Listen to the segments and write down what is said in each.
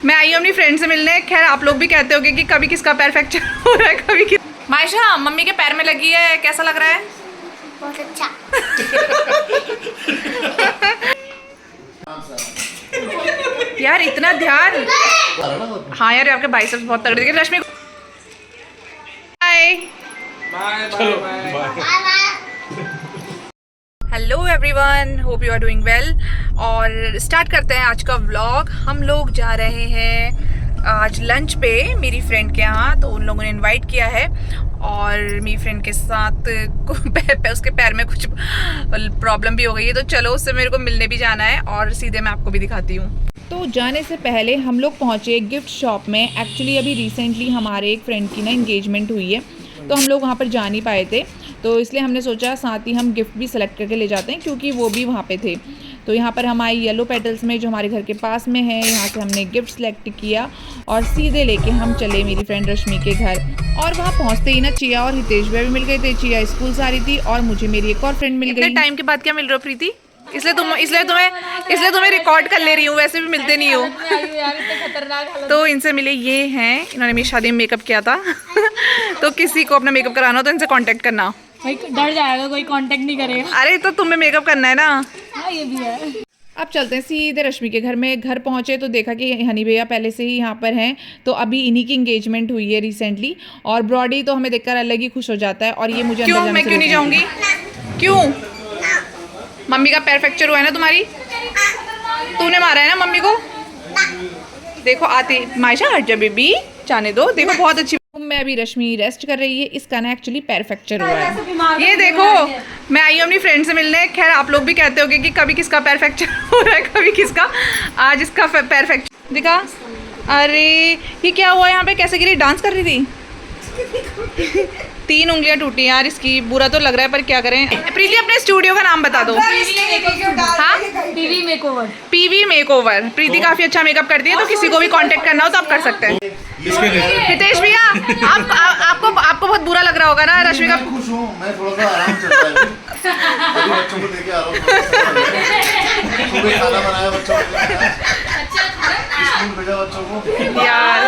मैं आई हूँ अपनी फ्रेंड से मिलने। खैर आप लोग भी कहते होगे कि कभी किसका पैर फ्रैक्चर हो रहा है, कभी किस। मायशा मम्मी के पैर में लगी है, कैसा लग रहा है? बहुत अच्छा। यार इतना ध्यान। हाँ यार आपके बाइसेप्स बहुत तगड़े दिखे। Rashmi bye hello everyone, hope you are doing well. और स्टार्ट करते हैं आज का व्लॉग। हम लोग जा रहे हैं आज लंच पे मेरी फ्रेंड के यहाँ, तो उन लोगों ने इनवाइट किया है और मेरी फ्रेंड के साथ उसके पैर में कुछ प्रॉब्लम भी हो गई है, तो चलो उससे मेरे को मिलने भी जाना है और सीधे मैं आपको भी दिखाती हूँ। तो जाने से पहले हम लोग पहुँचे गिफ्ट शॉप में। एक्चुअली अभी रिसेंटली हमारे एक फ्रेंड की ना इंगेजमेंट हुई है, तो हम लोग वहाँ पर जा नहीं पाए थे, तो इसलिए हमने सोचा साथ ही हम गिफ्ट भी सेलेक्ट करके ले जाते हैं क्योंकि वो भी वहाँ पे थे। तो यहाँ पर हम आए येलो पेटल्स में जो हमारे घर के पास में है। यहाँ से हमने गिफ्ट सेलेक्ट किया और सीधे लेके हम चले मेरी फ्रेंड रश्मि के घर। और वहाँ पहुँचते ही ना चिया और हितेश भी मिल गए थे। चिया स्कूल से आ रही थी और मुझे मेरी एक और फ्रेंड मिल गई। टाइम के बाद क्या मिल रहा हो प्रीति? इसलिए तुम्हें रिकॉर्ड कर ले रही हूँ, वैसे भी मिलते नहीं हो। तो इनसे मिले, ये हैं, इन्होंने मेरी शादी में मेकअप किया था। तो किसी को अपना मेकअप कराना हो तो इनसे कांटेक्ट करना। भाई डर जाएगा, कोई कांटेक्ट नहीं करेगा। अरे तो तुम्हें मेकअप करना है ना। हाँ ये भी है। अब चलते हैं सीधे रश्मि के घर में। घर पहुंचे तो देखा कि हनी भैया पहले से ही यहाँ पर हैं, तो अभी इन्हीं की एंगेजमेंट हुई है रिसेंटली। और ब्रॉडी तो हमें देखकर अलग ही खुश हो जाता है। और ये मुझे क्यों, मैं क्यों नहीं जाऊँगी? क्यों? मम्मी का पैर फ्रैक्चर हुआ है ना तुम्हारी? तूने मारा है ना मम्मी को? देखो आती मायशा, हट जा बेबी, जाने दो। देखो बहुत अच्छी। मैं अभी रश्मि रेस्ट कर रही है, इसका ना एक्चुअली पैर फ्रैक्चर हुआ है। ये देखो मैं आई हूँ अपनी फ्रेंड से मिलने। खैर आप लोग भी कहते होगे कि कभी किसका पैर फ्रैक्चर हो रहा है, कभी किसका। आज इसका पैर फ्रैक्चर दिखा। अरे ये क्या हुआ यहाँ पे? कैसे गिरी? डांस कर रही थी। 3 उंगलियां टूटी यार इसकी। बुरा तो लग रहा है पर क्या करें। प्रीति अपने स्टूडियो का नाम बता दो। हाँ, PV makeover. PV makeover. Preeti काफी अच्छा मेकअप करती है, तो किसी को भी कांटेक्ट करना हो तो आप कर सकते हैं। हितेश भैया आपको बहुत बुरा लग रहा होगा ना रश्मि का। खुश हूं, मैं थोड़ा सा आराम चल रहा है। अभी बच्चों को लेके आ रहा हूं। सुबह खाना बनाया बच्चों को, स्कूल भेजा बच्चों को। यार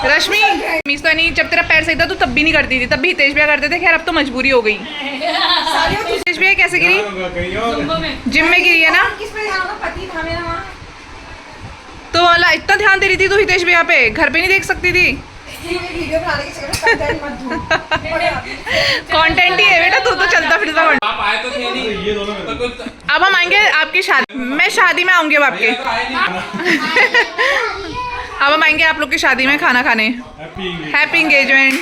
रश्मि मीस तो नहीं, जब तेरा पैर सही था तो तब भी नहीं करती थी, तब भी हितेश भैया करते थे। खैर अब तो मजबूरी हो गई। हितेश भैया कैसे गिरी? जिम में गिरी है ना? तो वाला इतना ध्यान दे रही थी तो हितेश भैया पे, घर पे नहीं देख सकती थी? कंटेंट ही है बेटा, तू तो चलता फिरता। आप आए तो थे नहीं, अब हम आएंगे आपकी शादी। मैं शादी में आऊंगी अब आपके। अब हम आएंगे आप लोग की शादी में खाना खाने। Happy engagement.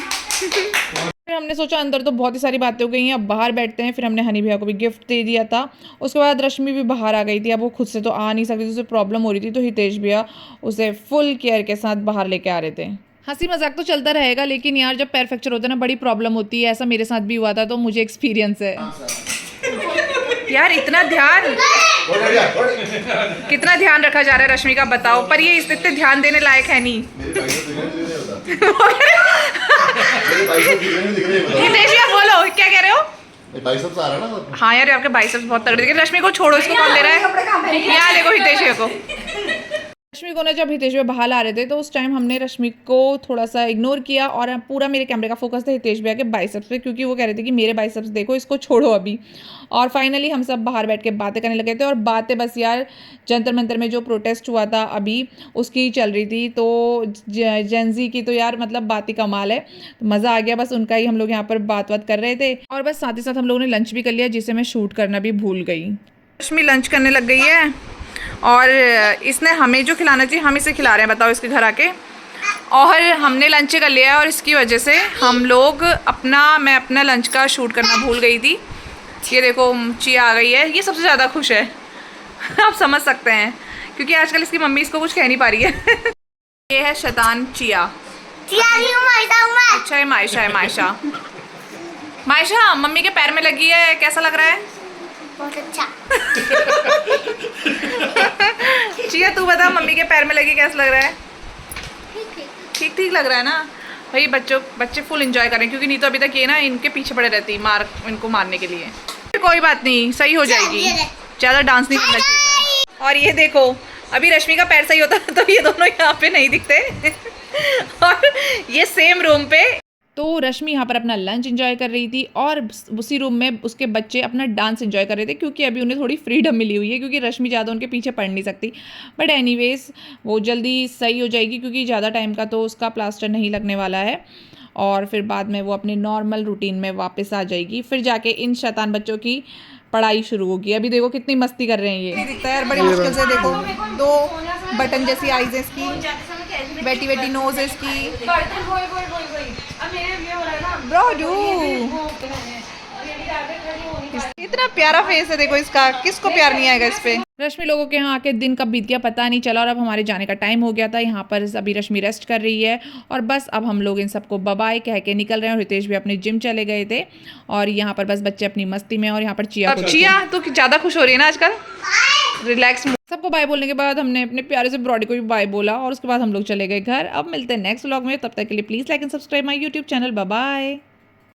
फिर हमने सोचा अंदर तो बहुत ही सारी बातें हो गई हैं, अब बाहर बैठते हैं। फिर हमने हनी भैया को भी गिफ्ट दे दिया था। उसके बाद रश्मि भी बाहर आ गई थी। अब वो खुद से तो आ नहीं सकती थी, उसे प्रॉब्लम हो रही थी, तो हितेश भैया उसे फुल केयर के साथ बाहर लेके आ रहे थे। हंसी मजाक तो चलता रहेगा, लेकिन यार जब पैर फ्रैक्चर होता है ना बड़ी प्रॉब्लम होती है। ऐसा मेरे साथ भी हुआ था, तो मुझे एक्सपीरियंस है। यार इतना ध्यान, कितना ध्यान रखा जा रहा है रश्मि का, बताओ। पर ये इतने ध्यान देने लायक है नहीं। हितेश भैया बोलो, क्या कह रहे हो? बाइसेप्स आ रहा है ना। हाँ यार आपके बाइसेप्स बहुत तगड़े दिखे। रश्मि को छोड़ो, इसको कौन ले रहा है? यहाँ देखो हितेश भैया को। रश्मि को ना जब हितेश भैया बाहर आ रहे थे तो उस टाइम हमने रश्मि को थोड़ा सा इग्नोर किया और पूरा मेरे कैमरे का फोकस था हितेश भैया के बाइसेप्स पे, क्योंकि वो कह रहे थे कि मेरे बाइसेप्स देखो, इसको छोड़ो अभी। और फाइनली हम सब बाहर बैठ के बातें करने लगे थे। और बातें बस यार जंतर मंतर में जो प्रोटेस्ट हुआ था अभी उसकी चल रही थी। तो जेंजी की तो यार मतलब बात ही कमाल है, तो मज़ा आ गया। बस उनका ही हम लोग यहाँ पर बात कर रहे थे। और बस साथ ही साथ हम लोगों ने लंच भी कर लिया, जिसे मैं शूट करना भी भूल गई। रश्मि लंच करने लग गई है और इसने हमें जो खिलाना चाहिए हम इसे खिला रहे हैं, बताओ, इसके घर आके। और हमने लंच कर लिया है और इसकी वजह से हम लोग मैं अपना लंच का शूट करना भूल गई थी। ये देखो चिया आ गई है, ये सबसे ज़्यादा खुश है। आप समझ सकते हैं, क्योंकि आजकल इसकी मम्मी इसको कुछ कह नहीं पा रही है। ये है शैतान चिया। अच्छा है मायशा, है मायशा। मायशा मम्मी के पैर में लगी है, कैसा लग रहा है? बहुत अच्छा। चिया तू बता, मम्मी के पैर में लगी कैसा लग रहा है? ठीक ठीक लग रहा है ना भाई। बच्चे फुल एंजॉय करें, क्योंकि नहीं तो अभी तक ये ना इनके पीछे पड़े रहती इनको मारने के लिए। कोई बात नहीं, सही हो जाएगी। ज़्यादा डांस नहीं करना चाहिए। और ये देखो अभी रश्मि का पैर सही होता तो ये दोनों यहाँ पे नहीं दिखते और ये सेम रूम पे। तो रश्मि यहाँ पर अपना लंच एंजॉय कर रही थी और उसी रूम में उसके बच्चे अपना डांस एंजॉय कर रहे थे, क्योंकि अभी उन्हें थोड़ी फ्रीडम मिली हुई है, क्योंकि रश्मि ज़्यादा उनके पीछे पड़ नहीं सकती। बट एनीवेज वो जल्दी सही हो जाएगी, क्योंकि ज़्यादा टाइम का तो उसका प्लास्टर नहीं लगने वाला है और फिर बाद में वो अपने नॉर्मल रूटीन में वापस आ जाएगी। फिर जाके इन शैतान बच्चों की पढ़ाई शुरू होगी। अभी देखो कितनी मस्ती कर रहे हैं ये दिखता है यार, बड़ी मुश्किल से देखो 2 बटन जैसी आईज है इसकी, बेटी बेटी नोज है इसकी। इतना प्यारा फेस है देखो इसका, किसको प्यार नहीं आएगा इस पे। रश्मि लोगों के यहाँ आके दिन कब बीत गया पता नहीं चला और अब हमारे जाने का टाइम हो गया था। यहाँ पर अभी रश्मि रेस्ट कर रही है और बस अब हम लोग इन सबको बाय कह के निकल रहे हैं और रितेश भी अपने जिम चले गए थे और यहाँ पर बस बच्चे अपनी मस्ती में। और यहाँ पर चिया तो ज़्यादा खुश हो रही है ना आजकल, रिलैक्स। सबको बाय बोलने के बाद हमने अपने प्यारे से ब्रॉडी को भी बाय बोला और उसके बाद हम लोग चले गए घर। अब मिलते हैं नेक्स्ट व्लॉग में, तब तक के लिए please like and subscribe my YouTube channel. Bye bye.